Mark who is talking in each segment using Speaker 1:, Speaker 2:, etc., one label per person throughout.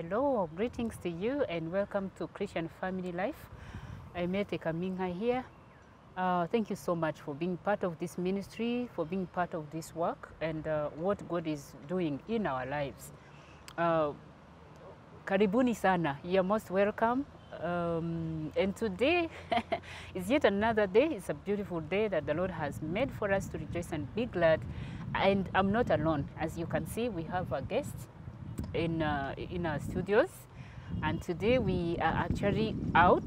Speaker 1: Hello, greetings to you and welcome to Christian Family Life. I met Kaminga here. Thank you so much for being part of this ministry, for being part of this work and what God is doing in our lives. Karibuni sana, you're most welcome. And today is yet another day. It's a beautiful day that the Lord has made for us to rejoice and be glad. And I'm not alone. As you can see, we have a guest in our studios, and today we are actually out.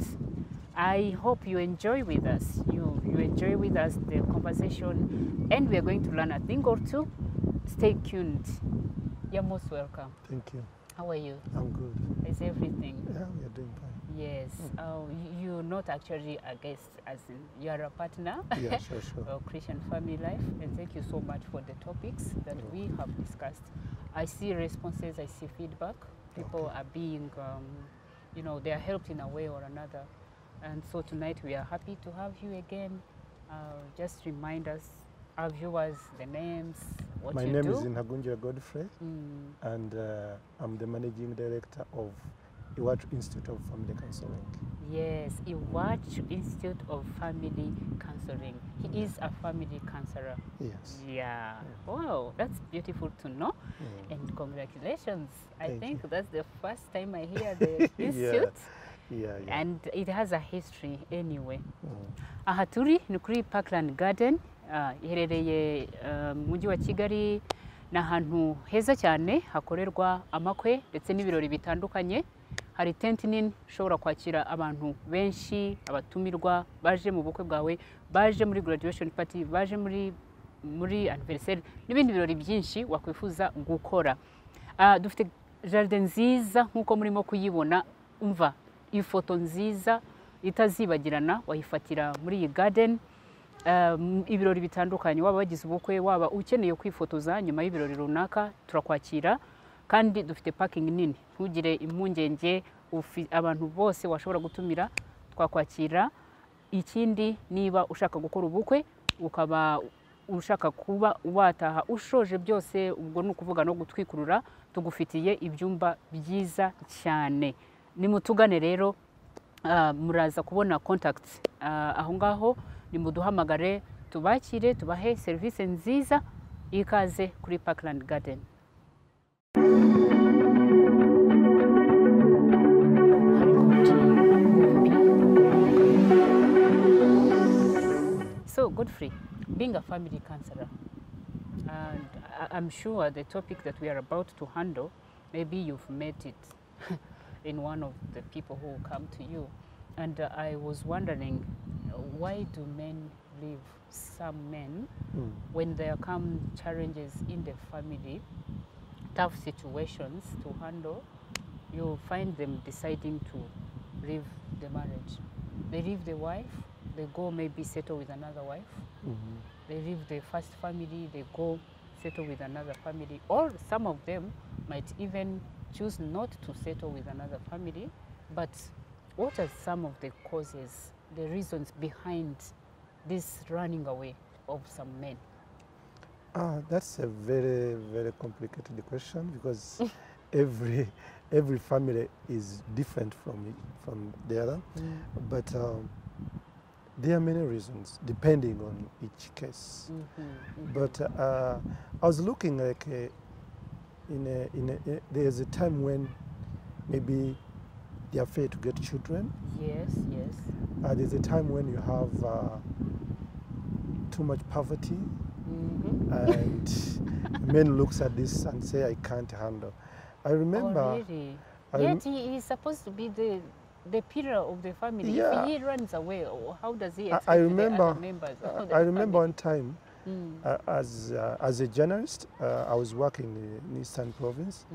Speaker 1: I hope you enjoy with us. You enjoy with us the conversation, and we are going to learn a thing or two. Stay tuned. You're most welcome.
Speaker 2: Thank you.
Speaker 1: How are you?
Speaker 2: I'm good.
Speaker 1: Is everything?
Speaker 2: Yeah, we are doing fine.
Speaker 1: Yes. You're not actually a guest, as in you're a partner.
Speaker 2: Yeah, sure.
Speaker 1: Of Christian Family Life, and thank you so much for the topics that we have discussed. I see responses, I see feedback. People are being, they are helped in a way or another. And so tonight we are happy to have you again. Just remind us, our viewers, the names, what
Speaker 2: My
Speaker 1: you
Speaker 2: name
Speaker 1: do.
Speaker 2: is Godfrey, and I'm the managing director of Iwach Institute of Family Counseling.
Speaker 1: Yes, Iwach Institute of Family Counseling. He is a family counselor.
Speaker 2: Yes.
Speaker 1: Yeah. Wow, that's beautiful to know. And congratulations. I think that's the first time I hear the institute.
Speaker 2: Yeah.
Speaker 1: And it has a history anyway. Aha turi ni kuri Parkland Garden, iherereye mu mujyi wa Kigali, n'ahantu heza cyane hakorerwa amakwe ndetse n'ibirori bitandukanye. Hari tent nini ushobora kwakira abantu benshi, abatumirwa baje mu bukwe bwawe, baje muri graduation party, baje muri anniversary n'ibindi birori byinshi wakwifuza gukora. Dufite jardin nziza nkuko murimo kuyibona, umva ifoto nziza itazibagirana wayifatira muri iyi garden. Ibirori bitandukanye, waba wagize ubukwe, waba ukeneye kwifotoza nyuma y'ibirori runaka, turakwakira. Kandi dufite parking nini, ntugire impungenge, abantu bose washobora gutumira twakwakira. Ikindi, niba ushaka gukora ubukwe ukaba ushaka kuba wataha ushoje byose, ubwo ni ukuvuga no gutwikurura, tugufitiye ibyumba byiza cyane. Nimutugane rero, muraza kubona contact aho ngaho, nimuduhamagare tubakire, tubahe service nziza. Ikaze kuri Parkland Garden. So, Godfrey, being a family counselor, and I'm sure the topic that we are about to handle, maybe you've met it in one of the people who come to you. And I was wondering, why do men leave some men when there come challenges in the family, tough situations to handle? You find them deciding to leave the marriage. They leave the wife, they go maybe settle with another wife. They leave the first family, they go settle with another family. Or some of them might even choose not to settle with another family. But what are some of the causes, the reasons behind this running away of some men?
Speaker 2: That's a very, very complicated question, because every family is different from the other. But there are many reasons depending on each case. But I was looking like there's a time when maybe they are afraid to get children.
Speaker 1: Yes.
Speaker 2: There's a time when you have too much poverty, and men looks at this and say, I can't handle. I remember.
Speaker 1: Oh, really? Yet he is supposed to be the pillar of the family.
Speaker 2: Yeah.
Speaker 1: If he runs away, how does he expect
Speaker 2: I remember,
Speaker 1: the other members of the
Speaker 2: I remember
Speaker 1: family?
Speaker 2: one time, as a journalist, I was working in Eastern Province.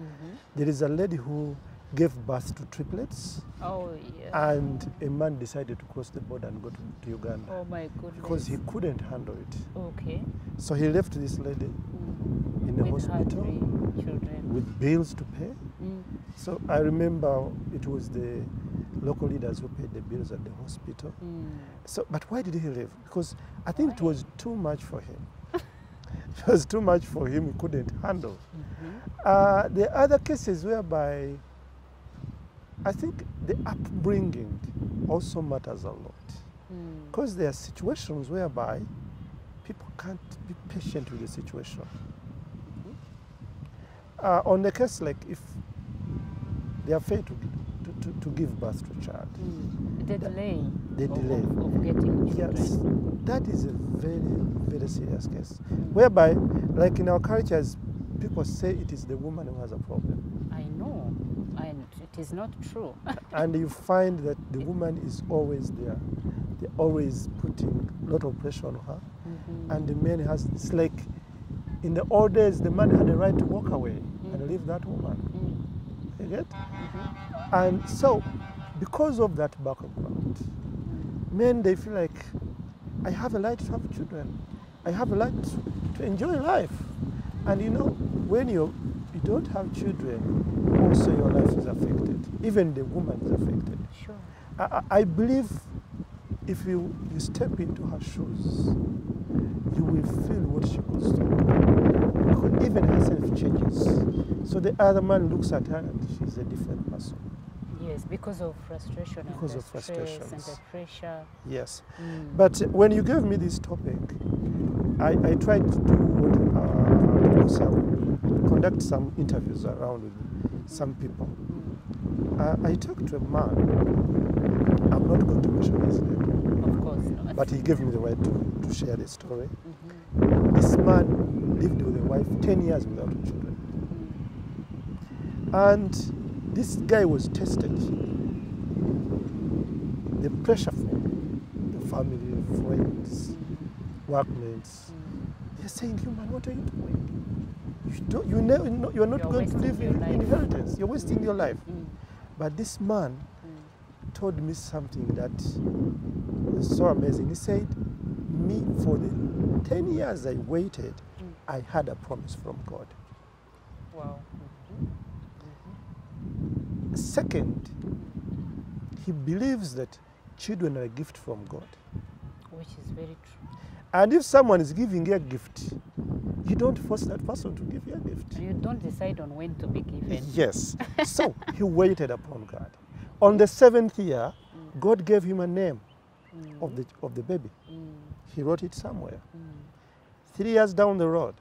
Speaker 2: There is a lady who gave birth to triplets.
Speaker 1: Oh, yeah.
Speaker 2: And a man decided to cross the border and go to Uganda.
Speaker 1: Oh, my goodness.
Speaker 2: Because he couldn't handle it.
Speaker 1: Okay.
Speaker 2: So he left this lady in the hospital with bills to pay. So I remember it was the local leaders who paid the bills at the hospital. So, but why did he leave? Because I think it was too much for him. It was too much for him, he couldn't handle. The other cases whereby I think the upbringing also matters a lot. Because there are situations whereby people can't be patient with the situation. On the case like if they are failed to give birth to a child.
Speaker 1: The delay.
Speaker 2: The delay.
Speaker 1: Of getting children.
Speaker 2: Yes, that is a very, very serious case. Whereby, like in our cultures, people say it is the woman who has a problem.
Speaker 1: I know, and it is not true.
Speaker 2: And you find that the woman is always there. They're always putting a lot of pressure on her. And the man has, it's like in the old days, the man had the right to walk away and leave that woman. You get? And so, because of that background, men, they feel like, I have a right to have children. I have a right to enjoy life. And you know, when you don't have children, also your life is affected. Even the woman is affected.
Speaker 1: Sure.
Speaker 2: I believe if you step into her shoes, you will feel what she goes through. Because even herself changes. So the other man looks at her and she's a different person.
Speaker 1: Yes, because of frustration
Speaker 2: Because
Speaker 1: and
Speaker 2: of
Speaker 1: the stress and
Speaker 2: frustrations.
Speaker 1: the pressure.
Speaker 2: Yes. But when you gave me this topic, I tried to conduct some interviews around with some people. I talked to a man. I'm not going to mention his name.
Speaker 1: Of course not.
Speaker 2: But he gave me the right to share the story. This man lived with a wife 10 years without children. And this guy was tested. The pressure from the family, friends, workmates, they're saying, "Human, what are you doing? You're not going to live in inheritance. You're wasting your life." But this man told me something that was so amazing. He said, "Me, for the 10 years I waited, I had a promise from God."
Speaker 1: Wow.
Speaker 2: Second, he believes that children are a gift from God.
Speaker 1: Which is very true.
Speaker 2: And if someone is giving you a gift, you don't force that person to give you a gift.
Speaker 1: And you don't decide on when to be given.
Speaker 2: Yes. So he waited upon God. On the 7th year, God gave him a name of the baby. He wrote it somewhere. 3 years down the road.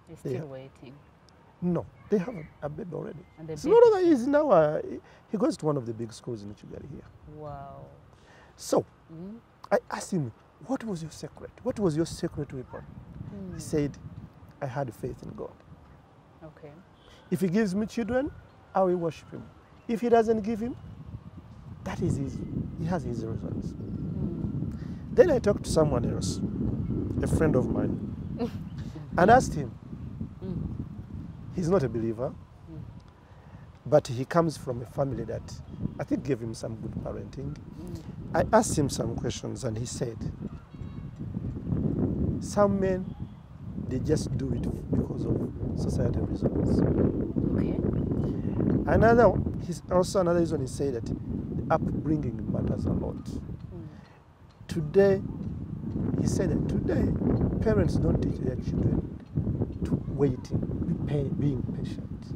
Speaker 1: He's still waiting.
Speaker 2: No, they have a baby already.
Speaker 1: And the
Speaker 2: It's
Speaker 1: baby
Speaker 2: not that he's now he goes to one of the big schools in Kigali here.
Speaker 1: Wow.
Speaker 2: So I asked him, "What was your secret? What was your secret weapon?" He said, "I had faith in God.
Speaker 1: Okay.
Speaker 2: If he gives me children, I will worship him. If he doesn't give him, that is he has his reasons." Then I talked to someone else, a friend of mine, and asked him. He's not a believer, but he comes from a family that I think gave him some good parenting. I asked him some questions and he said, some men, they just do it because of societal reasons.
Speaker 1: Okay.
Speaker 2: Another reason he said that the upbringing matters a lot. Today, he said that today, parents don't teach their children to waiting, being patient.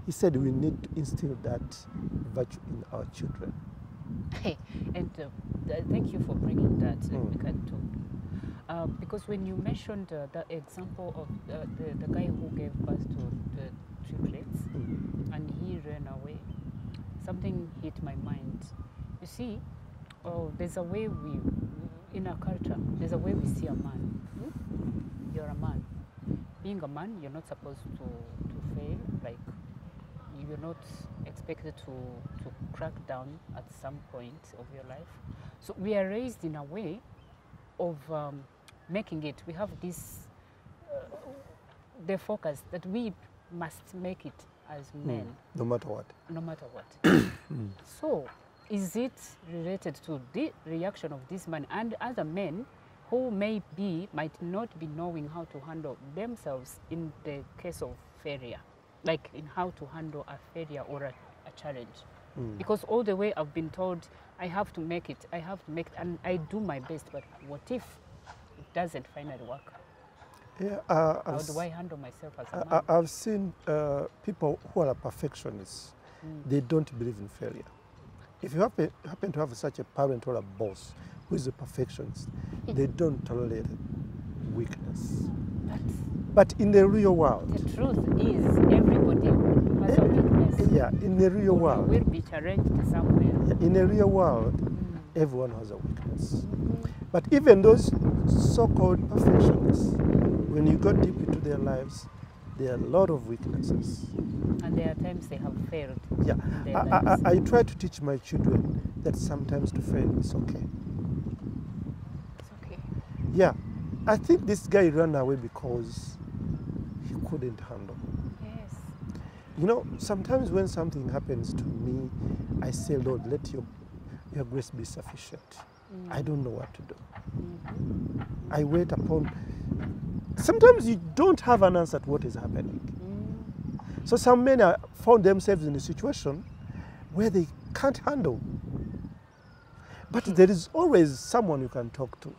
Speaker 2: He said we need to instill that virtue in our children.
Speaker 1: And thank you for bringing that, because when you mentioned the example of the guy who gave birth to the triplets and he ran away, something hit my mind. You see, there's a way in our culture, there's a way we see a man. You're a man. Being a man, you're not supposed to fail. Like, you're not expected to crack down at some point of your life. So we are raised in a way of making it. We have this, the focus that we must make it as men.
Speaker 2: No matter what.
Speaker 1: No matter what. So, is it related to the reaction of this man and other men who might not be knowing how to handle themselves in the case of failure, like in how to handle a failure or a challenge? Because all the way I've been told I have to make it, and I do my best, but what if it doesn't finally work?
Speaker 2: Yeah,
Speaker 1: how do I handle myself as a man?
Speaker 2: I've seen people who are perfectionists. they don't believe in failure. If you happen to have such a parent or a boss who is a perfectionist, they don't tolerate weakness. But in the real world,
Speaker 1: The truth is, everybody has a weakness.
Speaker 2: yeah, in the real world,
Speaker 1: will be challenged somewhere.
Speaker 2: in the real world, everyone has a weakness. But even those so-called perfectionists, when you go deep into their lives, there are a lot of weaknesses.
Speaker 1: And there are times they have failed.
Speaker 2: Yeah,
Speaker 1: in their lives.
Speaker 2: I try to teach my children that sometimes to fail is okay.
Speaker 1: It's okay.
Speaker 2: Yeah, I think this guy ran away because he couldn't handle.
Speaker 1: Yes.
Speaker 2: You know, sometimes when something happens to me, I say, Lord, let your grace be sufficient. I don't know what to do. I wait upon. Sometimes you don't have an answer to what is happening. So some men are found themselves in a situation where they can't handle. But there is always someone you can talk to.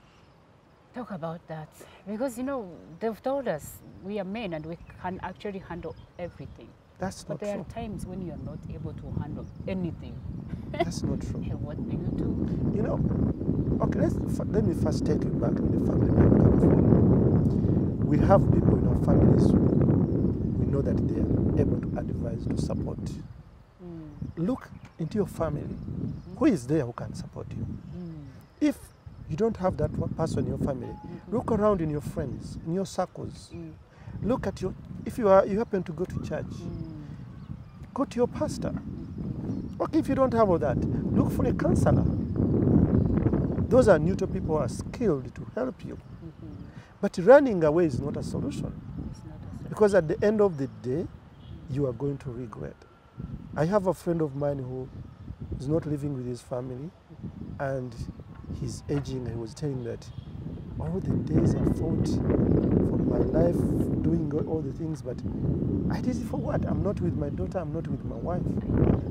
Speaker 1: Talk about that. Because, you know, they've told us we are men and we can actually handle everything.
Speaker 2: That's
Speaker 1: But
Speaker 2: not
Speaker 1: there
Speaker 2: true.
Speaker 1: are times when you are not able to handle anything.
Speaker 2: That's not true.
Speaker 1: Hey, what do you do?
Speaker 2: You know, okay, let me first take you back in the family where we come from. We have people in our families who we know that they are able to advise, to support. Look into your family. Who is there who can support you? If you don't have that one person in your family, look around in your friends, in your circles. Look at if you happen to go to church, go to your pastor. Okay, if you don't have all that, look for a counselor. Those are neutral people who are skilled to help you. But running away is not a solution.
Speaker 1: It's not a solution.
Speaker 2: Because at the end of the day, you are going to regret. I have a friend of mine who is not living with his family, and he's aging. He was telling that all the days I fought for my life, doing all the things, but I did it for what? I'm not with my daughter, I'm not with my wife.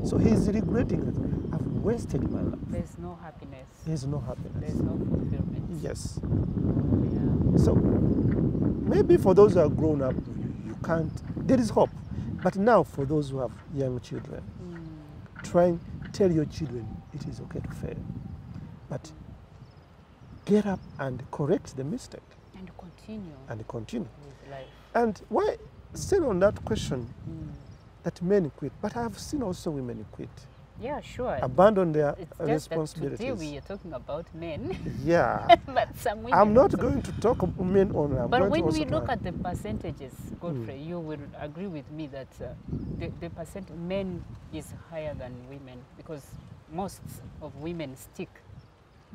Speaker 2: So he's regretting that I've wasted my life.
Speaker 1: There's no happiness.
Speaker 2: There's no happiness.
Speaker 1: There's no fulfillment.
Speaker 2: Yes.
Speaker 1: Yeah.
Speaker 2: So maybe for those who are grown up, you can't, there is hope. But now for those who have young children, tell your children it is okay to fail. But get up and correct the mistake.
Speaker 1: And continue.
Speaker 2: And continue.
Speaker 1: With life.
Speaker 2: And why, still on that question, that men quit, but I have seen also women quit.
Speaker 1: Yeah, sure.
Speaker 2: Abandon their
Speaker 1: It's just
Speaker 2: responsibilities.
Speaker 1: that today we are talking about men.
Speaker 2: Yeah.
Speaker 1: But some women
Speaker 2: I'm not
Speaker 1: also.
Speaker 2: going to talk of men only.
Speaker 1: But when we look at the percentages, Godfrey, you will agree with me that the percent men is higher than women, because most of women stick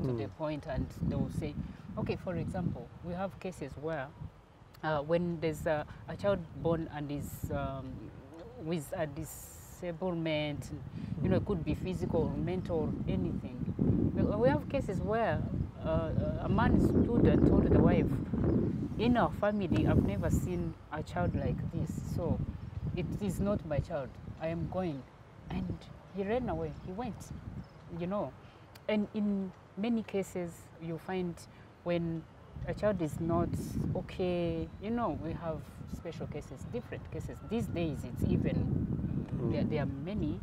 Speaker 1: to the point and they will say, okay, for example, we have cases where when there's a child born and is with a disablement, you know, it could be physical, mental, anything. We have cases where a man stood and told the wife, in our family, I've never seen a child like this, so it is not my child. I am going. And he ran away. He went, you know. And in many cases, you find when a child is not okay, you know, we have special cases, different cases. These days, it's even, there are many.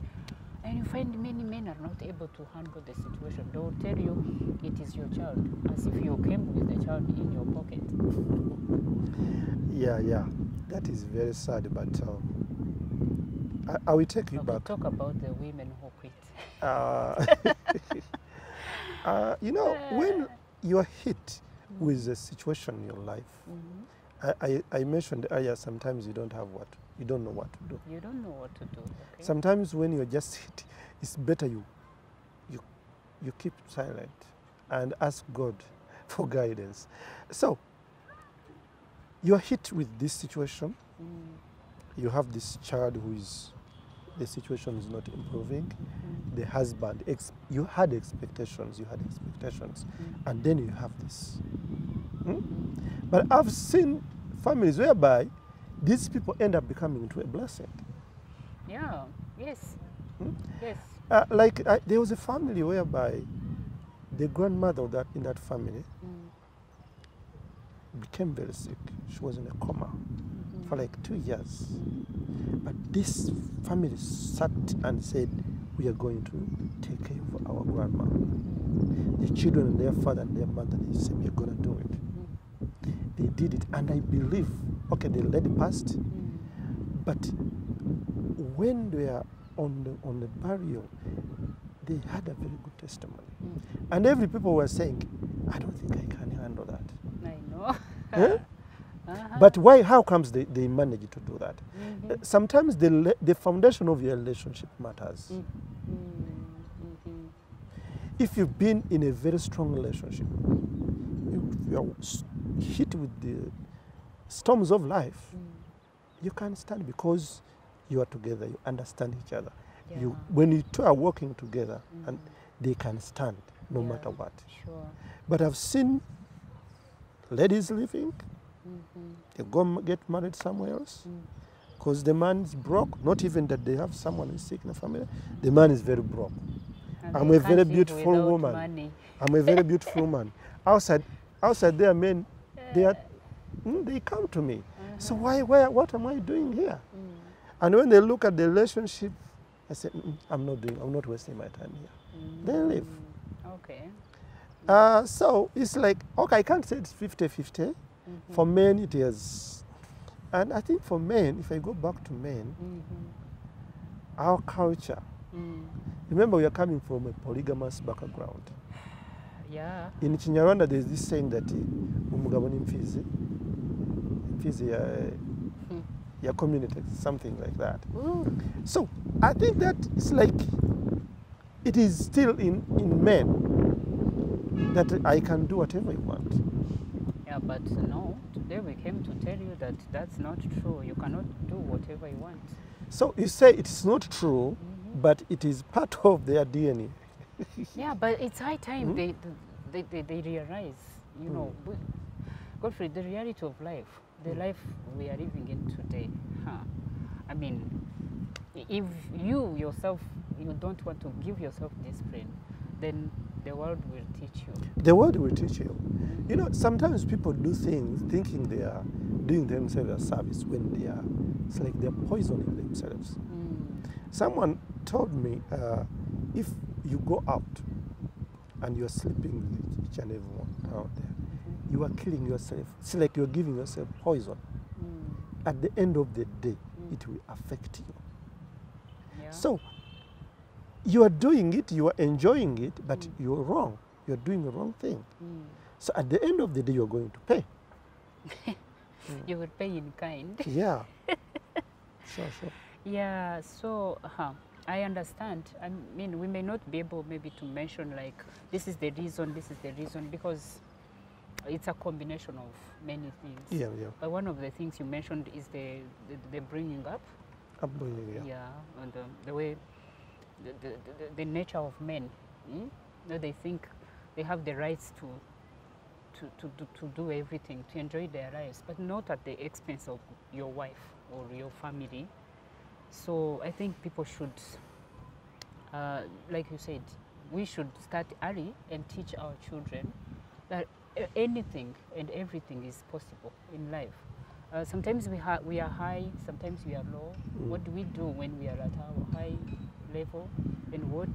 Speaker 1: And you find many men are not able to handle the situation. They will tell you it is your child, as if you came with the child in your pocket.
Speaker 2: Yeah. That is very sad, but I will take you back.
Speaker 1: Talk about the women who quit.
Speaker 2: You know, when you are hit with a situation in your life, I mentioned earlier, sometimes you don't know what to do.
Speaker 1: You don't know what to do. Okay?
Speaker 2: Sometimes when you're just hit, it's better you keep silent and ask God for guidance. So, you're hit with this situation. You have this child the situation is not improving. The husband, you had expectations, and then you have this. But I've seen families whereby these people end up becoming into a blessing.
Speaker 1: Yeah, yes. Yes.
Speaker 2: There was a family whereby the grandmother in that family became very sick. She was in a coma. for like 2 years. But this family sat and said, we are going to take care of our grandma. The children and their father and their mother, they said, we are going to do it. They did it, and I believe, okay, the lady passed, but when they are on the burial, they had a very good testimony. And every people were saying, I don't think I can handle that.
Speaker 1: I know.
Speaker 2: Huh? But why? How comes they manage to do that? Sometimes the foundation of your relationship matters. If you've been in a very strong relationship, you are hit with the storms of life, you can stand because you are together, you understand each other.
Speaker 1: Yeah.
Speaker 2: When you two are working together, and they can stand no matter what.
Speaker 1: Sure.
Speaker 2: But I've seen ladies living, they go get married somewhere else because the man is broke. Not even that they have someone who's sick in the family. The man is very broke.
Speaker 1: And
Speaker 2: I'm
Speaker 1: they
Speaker 2: a
Speaker 1: can't
Speaker 2: very
Speaker 1: live
Speaker 2: beautiful
Speaker 1: without
Speaker 2: woman.
Speaker 1: money.
Speaker 2: I'm a very beautiful woman. Outside there are men, they come to me. So what am I doing here? And when they look at the relationship, I say, I'm not wasting my time here. They leave.
Speaker 1: Okay.
Speaker 2: So it's like, okay, I can't say it's 50-50. For men, it is. And I think for men, if I go back to men, our culture, remember we are coming from a polygamous background.
Speaker 1: Yeah.
Speaker 2: In Chinyarwanda, there's this saying that umugabo ni mfizi ya community, something like that. So I think that it's like, it is still in men that I can do whatever I want.
Speaker 1: Yeah, but no, today we came to tell you that that's not true. You cannot do whatever you want.
Speaker 2: So you say it's not true, but it is part of their DNA.
Speaker 1: Yeah, but it's high time they realize, you know, Godfrey, the reality of life, the life we are living in today. I mean, if you yourself, you don't want to give yourself discipline, then the world will teach you.
Speaker 2: The world will teach you. You know, sometimes people do things thinking they are doing themselves a service when it's like they're poisoning themselves. Someone told me, if you go out and you're sleeping with each and everyone out there, you are killing yourself. It's like you're giving yourself poison. At the end of the day, it will affect you.
Speaker 1: Yeah.
Speaker 2: So you are doing it, you are enjoying it, but you're wrong. You're doing the wrong thing. So at the end of the day, you're going to pay.
Speaker 1: You will pay in kind.
Speaker 2: Yeah. Sure.
Speaker 1: Yeah, so I understand. I mean, we may not be able maybe to mention like, this is the reason, because it's a combination of many things.
Speaker 2: Yeah.
Speaker 1: But one of the things you mentioned is the bringing up.
Speaker 2: Upbringing, yeah.
Speaker 1: Yeah, and the way, the nature of men. That they think they have the rights to do everything, to enjoy their lives, but not at the expense of your wife or your family. So I think people should, like you said, we should start early and teach our children that anything and everything is possible in life. Sometimes we are high, sometimes we are low. What do we do when we are at our high level? And what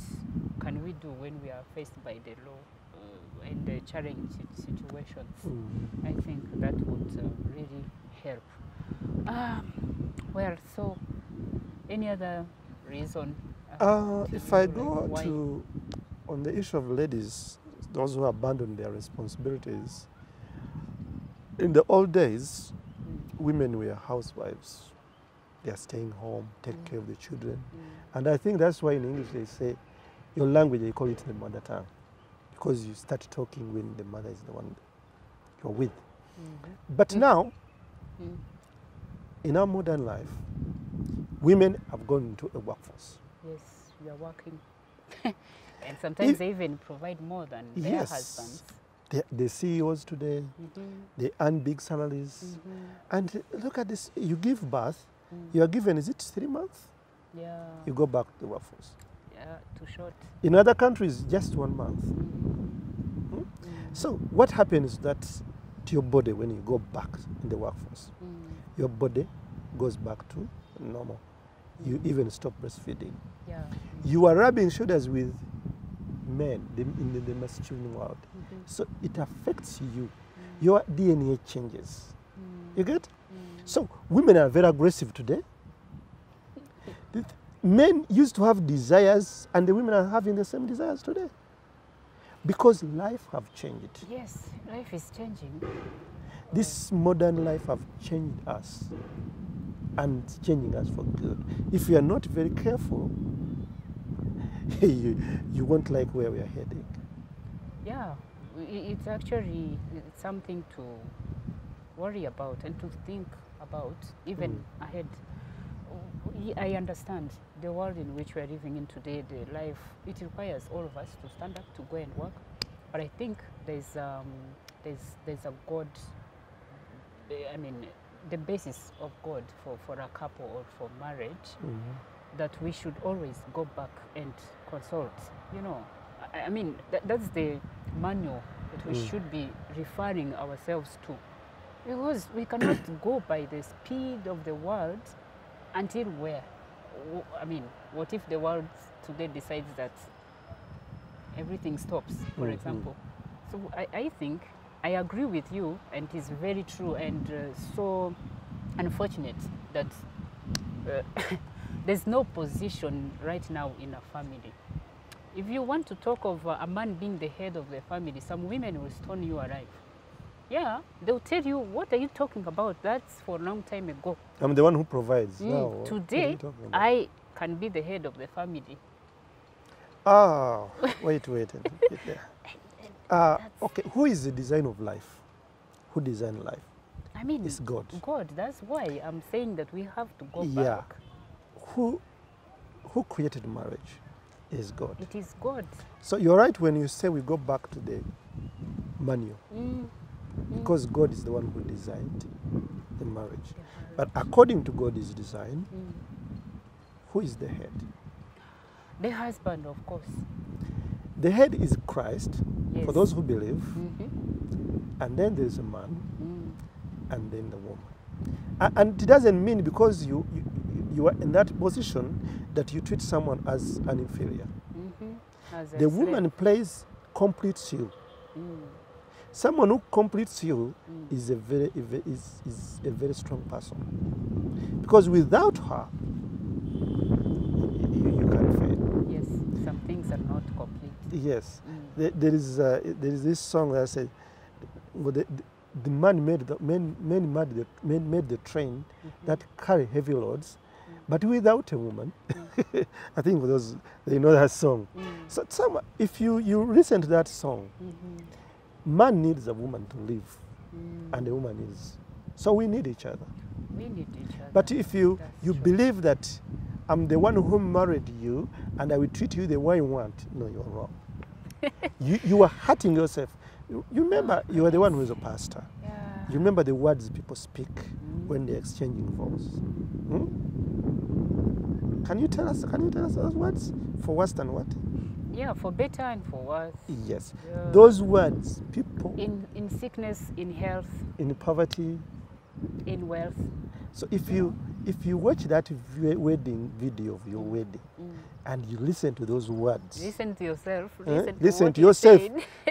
Speaker 1: can we do when we are faced by the low and the challenging situations? I think that would really help. Well, so any other reason?
Speaker 2: If I go to, on the issue of ladies, those who abandon their responsibilities, in the old days, women were housewives. They are staying home, take care of the children. And I think that's why in English they say, your language, they call it the mother tongue. Because you start talking when the mother is the one you're with. But now, in our modern life, women have gone into a workforce.
Speaker 1: Yes, we are working. And sometimes they even provide more than their husbands.
Speaker 2: The CEOs today, they earn big salaries. And look at this, you give birth, you are given, is it 3 months?
Speaker 1: Yeah.
Speaker 2: You go back to the workforce.
Speaker 1: Yeah, too short.
Speaker 2: In other countries, just 1 month. So what happens is that to your body when you go back in the workforce, your body goes back to normal. You even stop breastfeeding.
Speaker 1: Yeah.
Speaker 2: You are rubbing shoulders with men in the masculine world. So it affects you. Your DNA changes. You get? So women are very aggressive today. Men used to have desires, and the women are having the same desires today. Because life have changed.
Speaker 1: Yes, life is changing.
Speaker 2: This modern life have changed us, and it's changing us for good. If we are not very careful, you won't like where we are heading.
Speaker 1: Yeah, it's actually something to worry about and to think about, even ahead. I understand the world in which we are living in today, the life, it requires all of us to stand up, to go and work. But I think there's a God, I mean, the basis of God for a couple or for marriage, that we should always go back and consult. You know, I mean, that's the manual that we should be referring ourselves to. Because we cannot go by the speed of the world until where? I mean, what if the world today decides that everything stops, for example? So I think I agree with you, and it is very true, and so unfortunate that there's no position right now in a family. If you want to talk of a man being the head of the family, some women will stone you alive. Yeah, they'll tell you, what are you talking about? That's for a long time ago.
Speaker 2: I'm the one who provides. Now,
Speaker 1: today, I can be the head of the family.
Speaker 2: Ah, wait. Okay, who is the designer of life? Who designed life?
Speaker 1: I mean,
Speaker 2: it's God.
Speaker 1: God, that's why I'm saying that we have to go back.
Speaker 2: Who created marriage is God.
Speaker 1: It is God.
Speaker 2: So you're right when you say we go back to the manual. Because God is the one who designed the marriage. But according to God's design, who is the head?
Speaker 1: The husband, of course.
Speaker 2: The head is Christ, for those who believe. And then there's a man, and then the woman. And it doesn't mean because you are in that position that you treat someone as an inferior. The woman completes you. Someone who completes you is a very strong person, because without her, you can't fail.
Speaker 1: Yes, some things are not complete.
Speaker 2: Yes, there is this song that says, the man made the train that carry heavy loads, but without a woman. I think they know that song. So if you listen to that song. Man needs a woman to live, and a woman needs. So we need each other.
Speaker 1: We need each other.
Speaker 2: But if you believe that I'm the one who married you and I will treat you the way you want, no, you're wrong. you are hurting yourself. You remember, you are the one who is a pastor.
Speaker 1: Yeah.
Speaker 2: You remember the words people speak when they're exchanging vows. Can you tell us those words? For worse than what?
Speaker 1: Yeah, for better and for worse.
Speaker 2: Yes. Those words, people.
Speaker 1: In sickness, in health.
Speaker 2: In poverty.
Speaker 1: In wealth.
Speaker 2: So if you watch that wedding video of your wedding, and you listen to those words.
Speaker 1: Listen to yourself.
Speaker 2: Listen to yourself.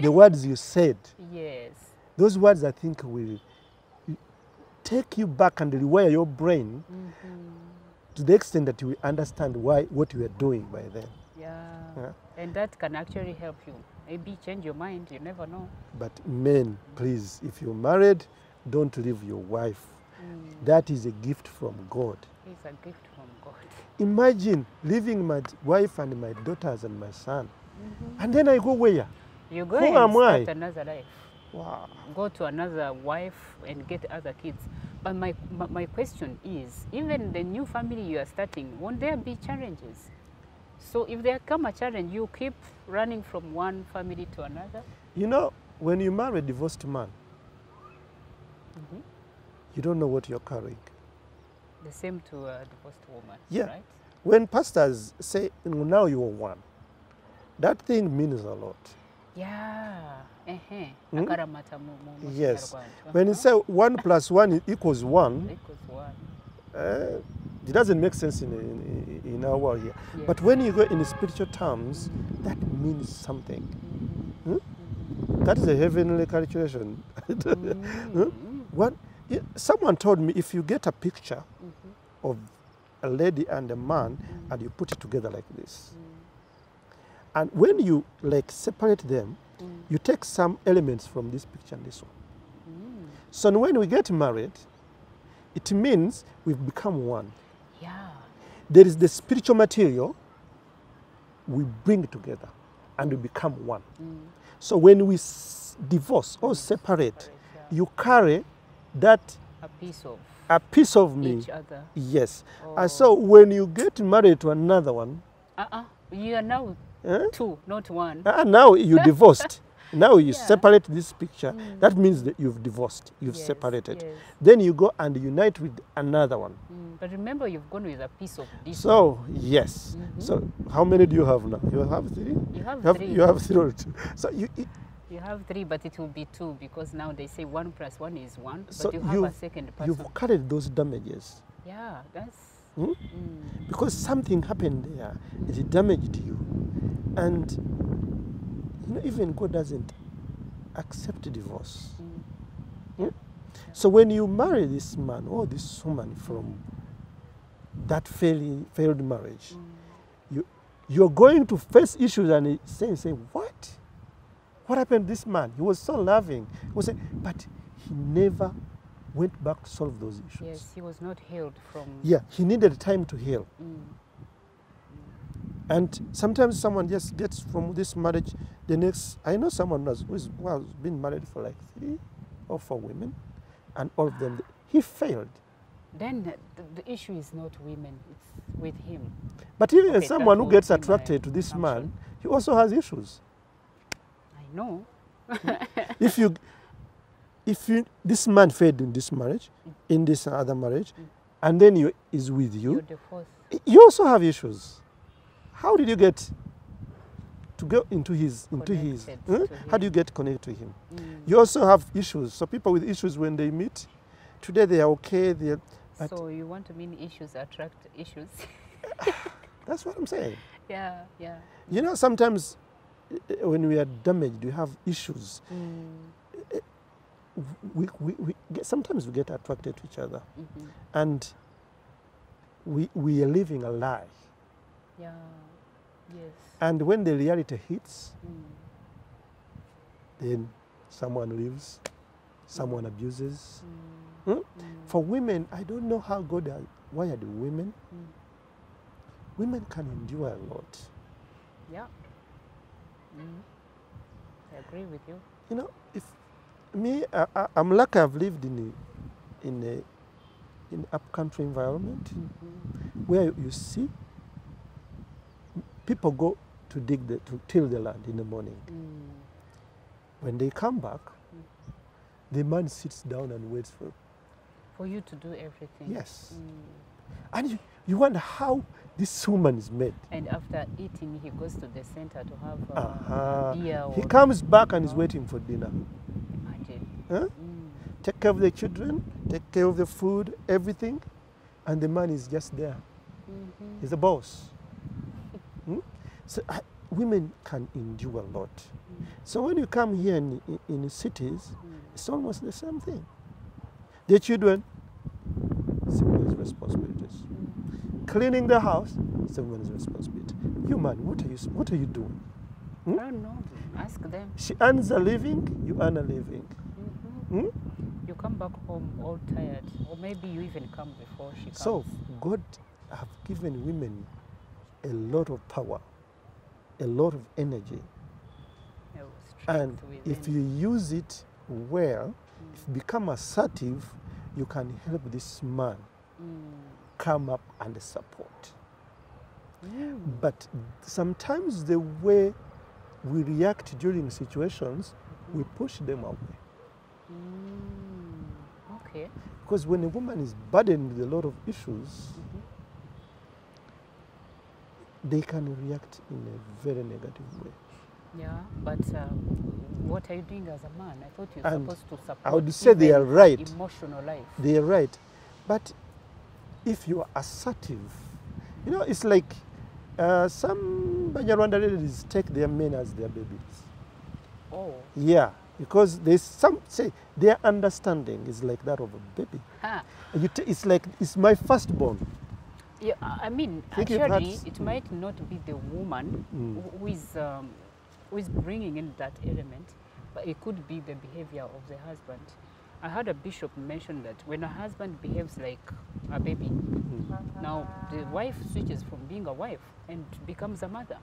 Speaker 2: The words you said.
Speaker 1: Yes.
Speaker 2: Those words, I think, will take you back and rewire your brain to the extent that you will understand what you are doing by then.
Speaker 1: Yeah. And that can actually help you. Maybe change your mind, you never know.
Speaker 2: But men, please, if you're married, don't leave your wife. That is a gift from God.
Speaker 1: It's a gift from God.
Speaker 2: Imagine leaving my wife and my daughters and my son. And then I go where?
Speaker 1: You go
Speaker 2: Who
Speaker 1: and
Speaker 2: am
Speaker 1: start
Speaker 2: I?
Speaker 1: another life.
Speaker 2: Wow.
Speaker 1: Go to another wife and get other kids. But my question is, even the new family you are starting, won't there be challenges? So if there come a challenge, you keep running from one family to another?
Speaker 2: You know, when you marry a divorced man, you don't know what you're carrying.
Speaker 1: The same to a divorced woman, right?
Speaker 2: When pastors say, now you're one, that thing means a lot.
Speaker 1: Yeah.
Speaker 2: Yes. When you say 1 + 1 = 1,
Speaker 1: equals 1.
Speaker 2: it doesn't make sense in our world here.
Speaker 1: Yes.
Speaker 2: But when you go in spiritual terms, that means something. That is a heavenly calculation. Someone told me, if you get a picture of a lady and a man and you put it together like this, and when you like separate them, you take some elements from this picture and this one. So when we get married, it means we've become one.
Speaker 1: Yeah.
Speaker 2: There is the spiritual material we bring together and we become one. So when we divorce or separate, you carry that a piece of me.
Speaker 1: Each other.
Speaker 2: Yes. And so when you get married to another one,
Speaker 1: you are now two, not one.
Speaker 2: Now you divorced. Now you separate this picture. That means that you've divorced. You've separated.
Speaker 1: Yes.
Speaker 2: Then you go and unite with another one.
Speaker 1: But remember, you've gone with a piece of this.
Speaker 2: So yes. So how many do you have now? You have 3.
Speaker 1: You have 3.
Speaker 2: You have 3 or 2. So you
Speaker 1: have 3, but it will be 2 because now they say 1 + 1 is 1.
Speaker 2: So
Speaker 1: but you have a second person.
Speaker 2: You've carried those damages.
Speaker 1: Yeah, that's.
Speaker 2: Because something happened there, it damaged you, and even God doesn't accept divorce. So when you marry this man or this woman from that failed marriage, you're going to face issues and say, what? What happened to this man? He was so loving. But he never went back to solve those issues.
Speaker 1: Yes, he was not healed from...
Speaker 2: Yeah, he needed time to heal. And sometimes someone just gets from this marriage, the next... I know someone who's been married for like 3 or 4 women, and all of them, he failed.
Speaker 1: Then the issue is not women, it's with him.
Speaker 2: But even someone who gets attracted to this man, he also has issues.
Speaker 1: I know.
Speaker 2: If this man failed in this marriage, in this other marriage, and then he is with you, you also have issues. How did you get to go into his how do you get connected to him? You also have issues. So people with issues, when they meet, today they are okay.
Speaker 1: So you want to mean issues attract issues?
Speaker 2: That's what I'm saying.
Speaker 1: Yeah, yeah.
Speaker 2: You know, sometimes when we are damaged, we have issues. Sometimes we get attracted to each other, and we are living a lie.
Speaker 1: Yeah. Yes.
Speaker 2: And when the reality hits, then someone leaves, someone abuses. For women, I don't know how God has wired women. Women can endure a lot.
Speaker 1: Yeah. I agree with you.
Speaker 2: You know, if me, I'm lucky I've lived in an upcountry environment where you see people go to till the land in the morning. When they come back, the man sits down and waits
Speaker 1: for you to do everything.
Speaker 2: Yes. And you wonder how this woman is made.
Speaker 1: And after eating, he goes to the center to have beer.
Speaker 2: He comes back and is waiting for dinner.
Speaker 1: Imagine.
Speaker 2: Take care of the children, take care of the food, everything, and the man is just there. He's the boss. So women can endure a lot. So when you come here in cities, it's almost the same thing. The children, it's a woman's responsibilities. Cleaning the house, it's a woman's responsibility. You man, what are you doing?
Speaker 1: I don't know. Ask them.
Speaker 2: She earns a living, you earn a living.
Speaker 1: You come back home all tired, or maybe you even come before she comes.
Speaker 2: So God have given women a lot of power, a lot of energy. And if you use it well, if you become assertive, you can help this man come up and support. But sometimes the way we react during situations, we push them away.
Speaker 1: Okay.
Speaker 2: Because when a woman is burdened with a lot of issues, they can react in a very negative way.
Speaker 1: Yeah, but what are you doing as a man? I thought you were supposed to support.
Speaker 2: I would say they are right.
Speaker 1: Emotional life.
Speaker 2: They are right. But if you are assertive, you know, it's like some Banyarwanda ladies take their men as their babies.
Speaker 1: Oh.
Speaker 2: Yeah, because there's some say their understanding is like that of a baby.
Speaker 1: Ah.
Speaker 2: It's like it's my firstborn.
Speaker 1: Yeah, I mean,
Speaker 2: Think you've
Speaker 1: actually,
Speaker 2: had-
Speaker 1: it might not be the woman who is bringing in that element, but it could be the behavior of the husband. I heard a bishop mention that when a husband behaves like a baby, now the wife switches from being a wife and becomes a mother.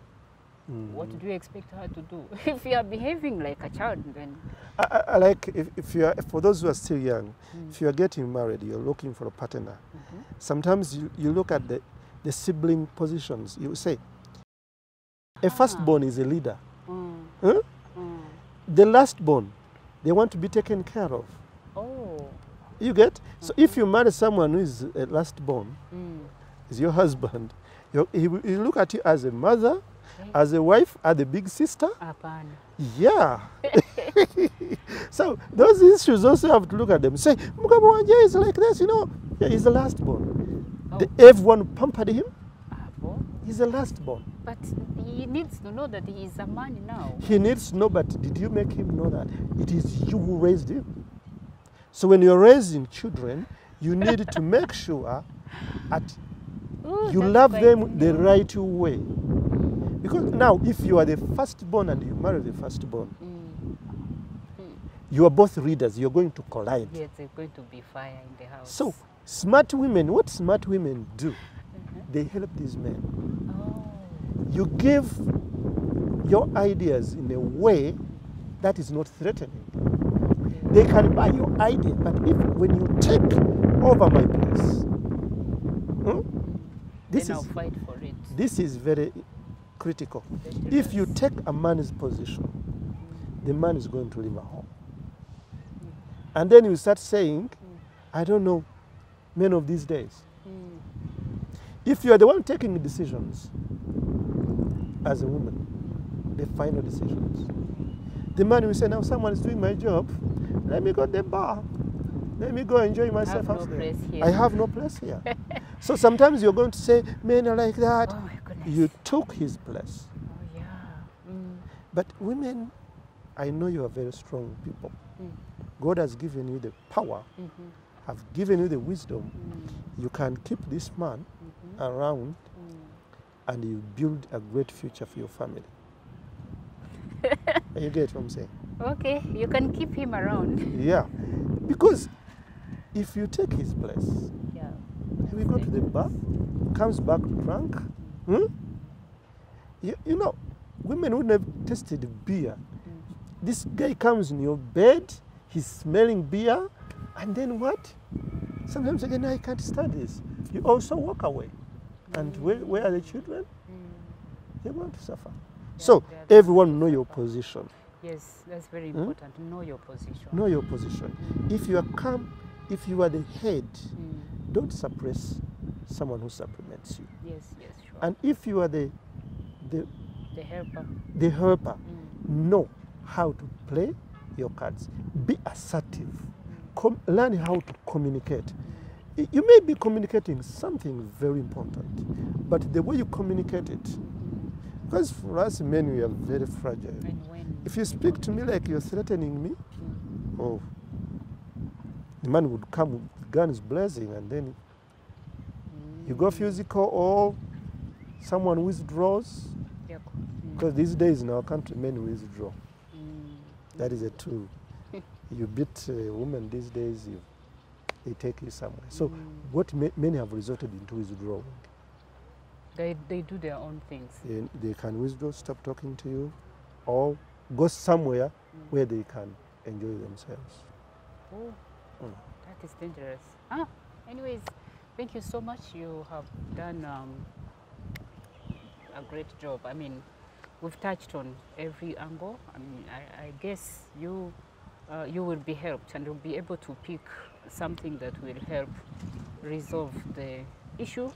Speaker 1: What do you expect her to do? If you are behaving like a child, then
Speaker 2: I like if you are, for those who are still young, if you are getting married, you're looking for a partner. Sometimes you look at the sibling positions. You say, a firstborn is a leader. Huh? The lastborn, they want to be taken care of.
Speaker 1: oh,
Speaker 2: You get? So if you marry someone who is a lastborn, is your husband, he will look at you as a mother, as a wife, as a big sister.
Speaker 1: apana.
Speaker 2: Yeah. So those issues also have to look at them. Say, Mugabo Wanje is like this, you know. Yeah, he's the lastborn.
Speaker 1: Oh.
Speaker 2: Everyone pampered him.
Speaker 1: Abo.
Speaker 2: He's the lastborn.
Speaker 1: But he needs to know that he is a man now.
Speaker 2: He needs to know, but did you make him know that it is you who raised him? So when you're raising children, you need to make sure that
Speaker 1: Ooh,
Speaker 2: you
Speaker 1: that's
Speaker 2: love
Speaker 1: quite
Speaker 2: them the
Speaker 1: new.
Speaker 2: right way. Because now, if you are the firstborn and you marry the firstborn, you are both readers, you're going to collide.
Speaker 1: Yes, there's going to be fire in the house.
Speaker 2: So, smart women, what smart women do, they help these men.
Speaker 1: Oh.
Speaker 2: You give your ideas in a way that is not threatening. They can buy your idea, but if when you take over my place, this
Speaker 1: Then I'll
Speaker 2: is
Speaker 1: fight for it.
Speaker 2: this is very critical. If you take a man's position, the man is going to leave a home. And then you start saying, I don't know, men of these days. If you are the one taking decisions as a woman, the final decisions, the man will say, now someone is doing my job, let me go to the bar. Let me go enjoy myself
Speaker 1: no
Speaker 2: upstairs.
Speaker 1: place here.
Speaker 2: I have no place here. So sometimes you're going to say, men are like that.
Speaker 1: Oh my goodness.
Speaker 2: You took his place.
Speaker 1: Oh yeah.
Speaker 2: But women, I know you are very strong people. God has given you the power, have given you the wisdom. You can keep this man around and you build a great future for your family. You get what I'm saying?
Speaker 1: Okay, you can keep him around.
Speaker 2: Yeah. Because if you take his place,
Speaker 1: Yeah.
Speaker 2: he will go to the bar, comes back drunk. You know, women who never tasted beer, this guy comes in your bed, he's smelling beer, and then what? Sometimes again, I can't stand this. You also walk away. And where are the children? They're going to suffer. So
Speaker 1: they're
Speaker 2: everyone know your position.
Speaker 1: Yes, that's very important. Know your position.
Speaker 2: Know your position. If you are calm, if you are the head, don't suppress someone who supplements you.
Speaker 1: Yes, yes, sure.
Speaker 2: And if you are the
Speaker 1: helper.
Speaker 2: know how to play your cards. Be assertive. Learn how to communicate. You may be communicating something very important, but the way you communicate it, because for us men, we are very fragile.
Speaker 1: And when
Speaker 2: If you speak to me like you're threatening me, oh, the man would come with guns blazing, and then you go physical, or someone withdraws.
Speaker 1: Yep.
Speaker 2: Because these days in our country, men withdraw. That is a tool. You beat a woman these days, they take you somewhere. So what many have resorted into is withdrawing.
Speaker 1: They do their own things.
Speaker 2: They can withdraw, stop talking to you, or go somewhere where they can enjoy themselves.
Speaker 1: Oh, that is dangerous. Anyways, thank you so much. You have done a great job. I mean, we've touched on every angle. I mean, I guess you will be helped, and you'll be able to pick something that will help resolve the issue.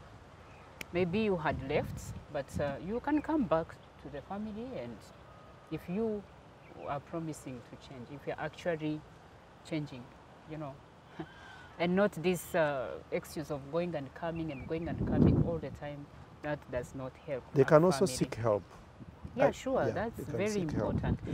Speaker 1: Maybe you had left, but you can come back to the family, and if you are promising to change, if you're actually changing, you know. And not this excuse of going and coming and going and coming all the time. That does not help.
Speaker 2: They
Speaker 1: our
Speaker 2: can also
Speaker 1: family.
Speaker 2: seek help.
Speaker 1: Yeah, sure.
Speaker 2: yeah,
Speaker 1: That's
Speaker 2: they can
Speaker 1: very
Speaker 2: seek help.
Speaker 1: important.
Speaker 2: Yeah.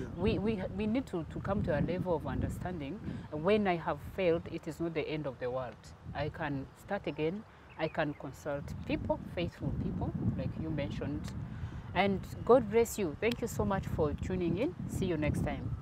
Speaker 1: We need to come to a level of understanding. When I have failed, it is not the end of the world. I can start again. I can consult people, faithful people, like you mentioned. And God bless you. Thank you so much for tuning in. See you next time.